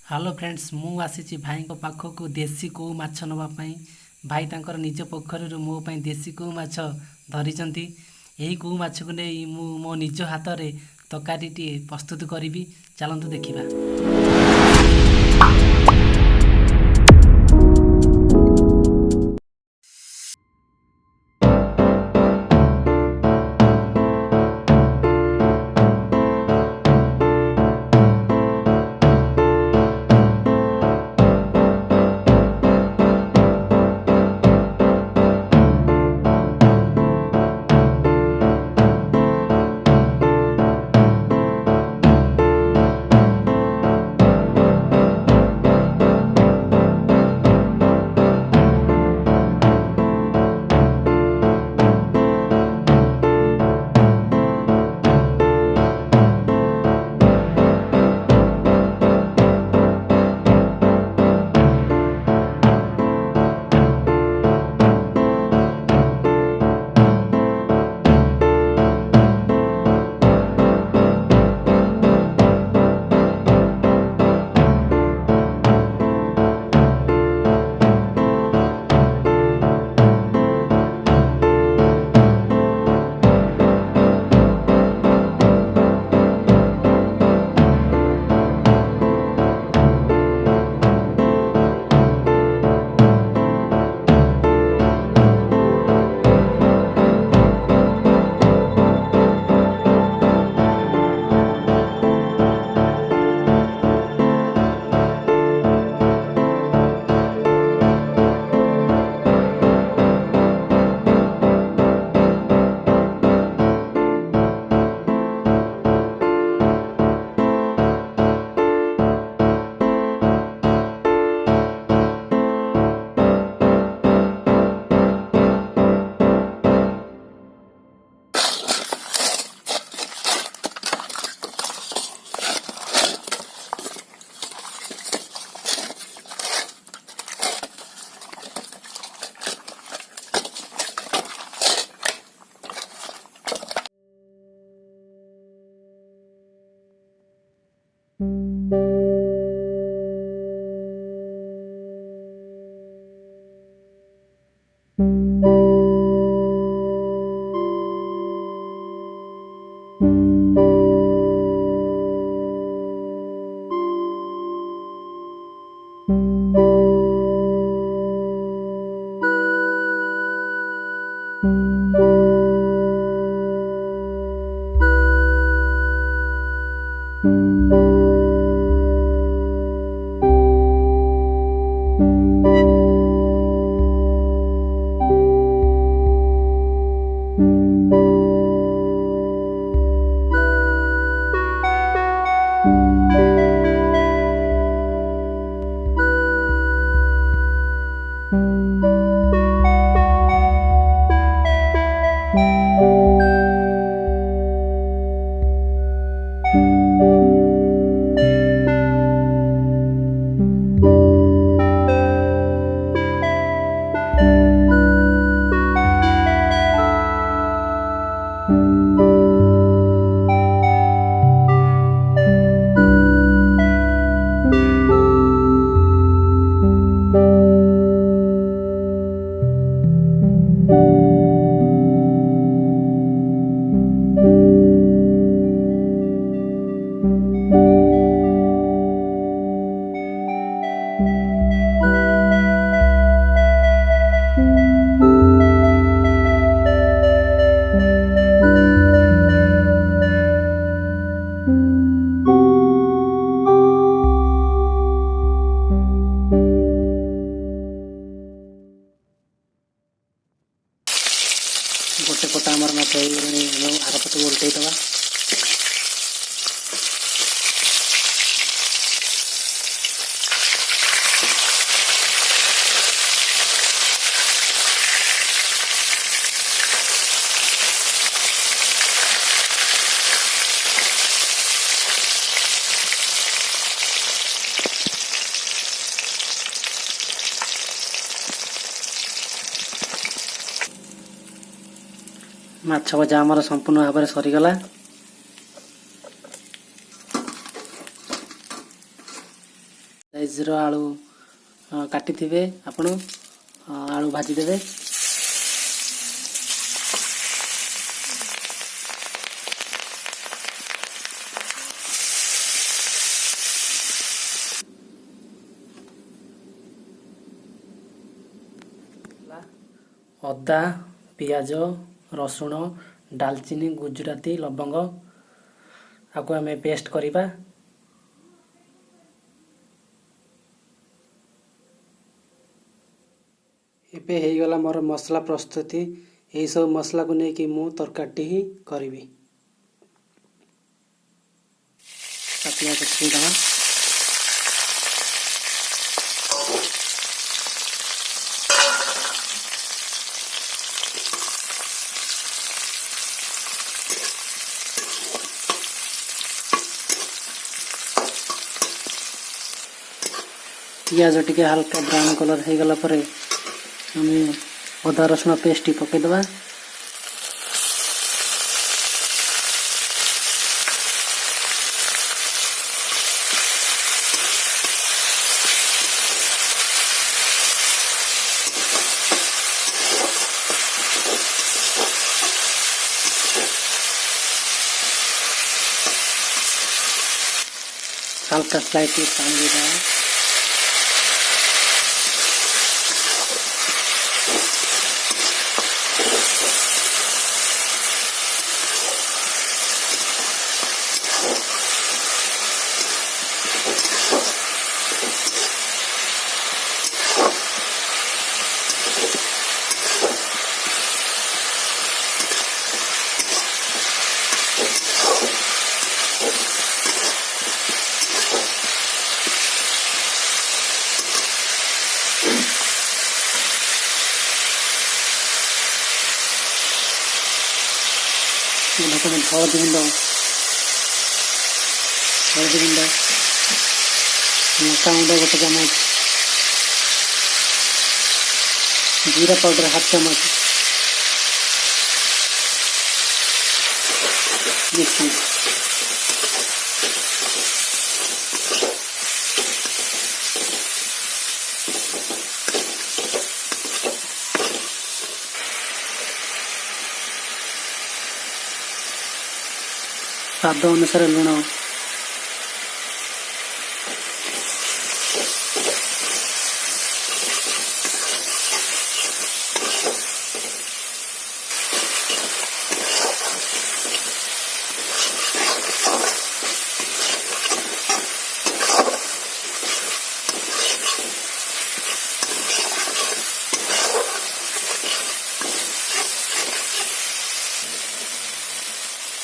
Hello friends मु आसी भाई पाखक देसी कौ माछ नापी भाई तांकर निज पोखर मो देसी कौ माछ धरी यही कौ माछ को नहीं मो निज हाथ में तरकारी प्रस्तुत करी चलतु देखा। गोटे पटा आमर माछ आर पट उल्टे दवा। माछ भजा आमर संपूर्ण भाव में सरीगला। ସାଇଜ୍ର ଆଳୁ କାଟିଥିବେ ଆପଣ ଆଳୁ ଭାଜିଦେବେ। ଅଦା, ପିଆଜ, ରସୁଣ, ଡାଲଚିନି, ଗୁଜୁରାତି, ଲବଙ୍ଗ ଆକୁ ଆମେ ପେଷ୍ଟ କରିବା। ଏବେ ହେଇଗଲା ମୋର ମସଲା ପ୍ରସ୍ତୁତି। ଏହିସବୁ ମସଲାକୁ ନେଇକି ମୁଁ ତରକାରୀଟି ହିଁ କରିବି। ପିଆଜ ପକେଇଦେବା। ପିଆଜ ଟିକେ ହାଲକା ବ୍ରାଉନ୍ କଲର୍ ହେଇଗଲା ପରେ ଆମେ ଅଦା ରସୁଣ ପେଷ୍ଟ ପକେଇଦେବା। हल्का स्लाइटली पानी देना है। हल्दी गुंड लंका गुंड गोटे चमच, जीरा पाउडर हाफ चमच, स्वाद अनुसार लुण,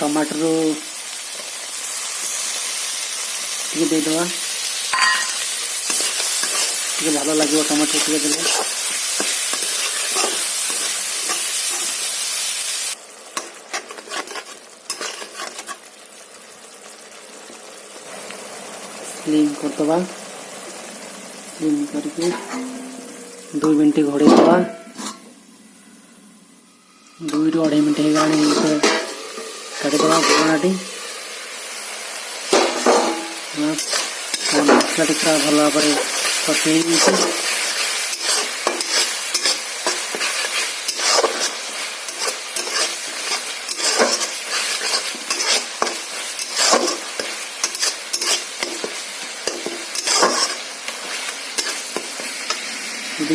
टमाटर टे देदेवा टे भल लगे टमाटर टे देले स्लिम करदवा। स्लिम करके 2 मिनट घोड़े दवा। 2 ରୁ 2.5 मिनट हो गलानी काटिदेवा घोड़ाटी। मसला टिका भल भाव कषे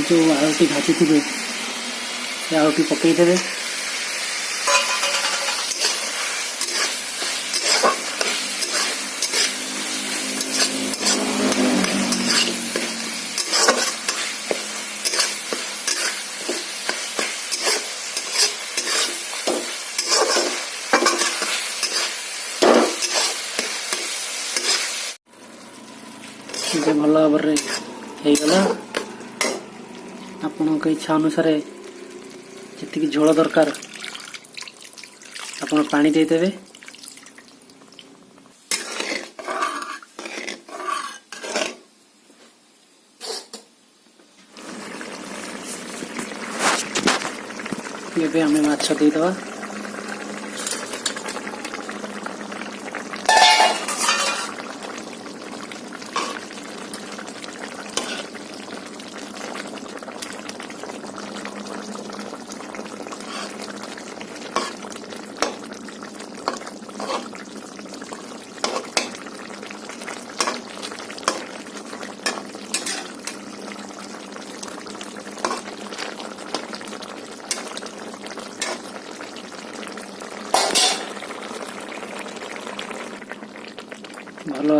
जो आलुटी भाजी थे से आलुटी पकईदे। भल भाव होगला। आपण इच्छा अनुसार जी झोल दरकार आपण पानी देदेवे। ये आम माछ देदेवा।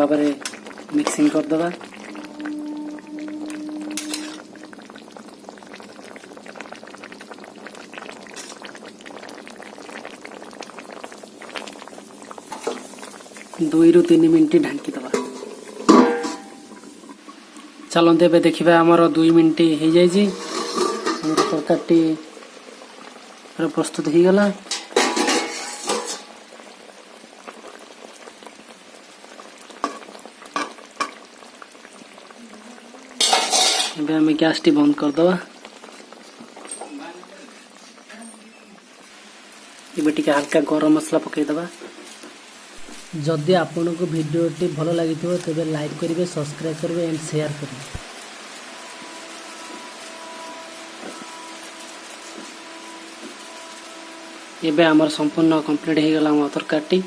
भाव में मिक्सिंग करदे। 2 ରୁ 3 मिनट ढांकी दबा। चलते ए देखा आमर 2 मिनट हो जाए तरकारी प्रस्तुत हो गला। आम गैस टी बंद करदे। टी हल्का गरम मसला पकईदबा। जदि आपन को वीडियोटी भल लगी तेज लाइक करेंगे, सब्सक्राइब करेंगे एंड शेयर करेंगे। एबे आमर संपूर्ण कंप्लीट हो गला तरकारी।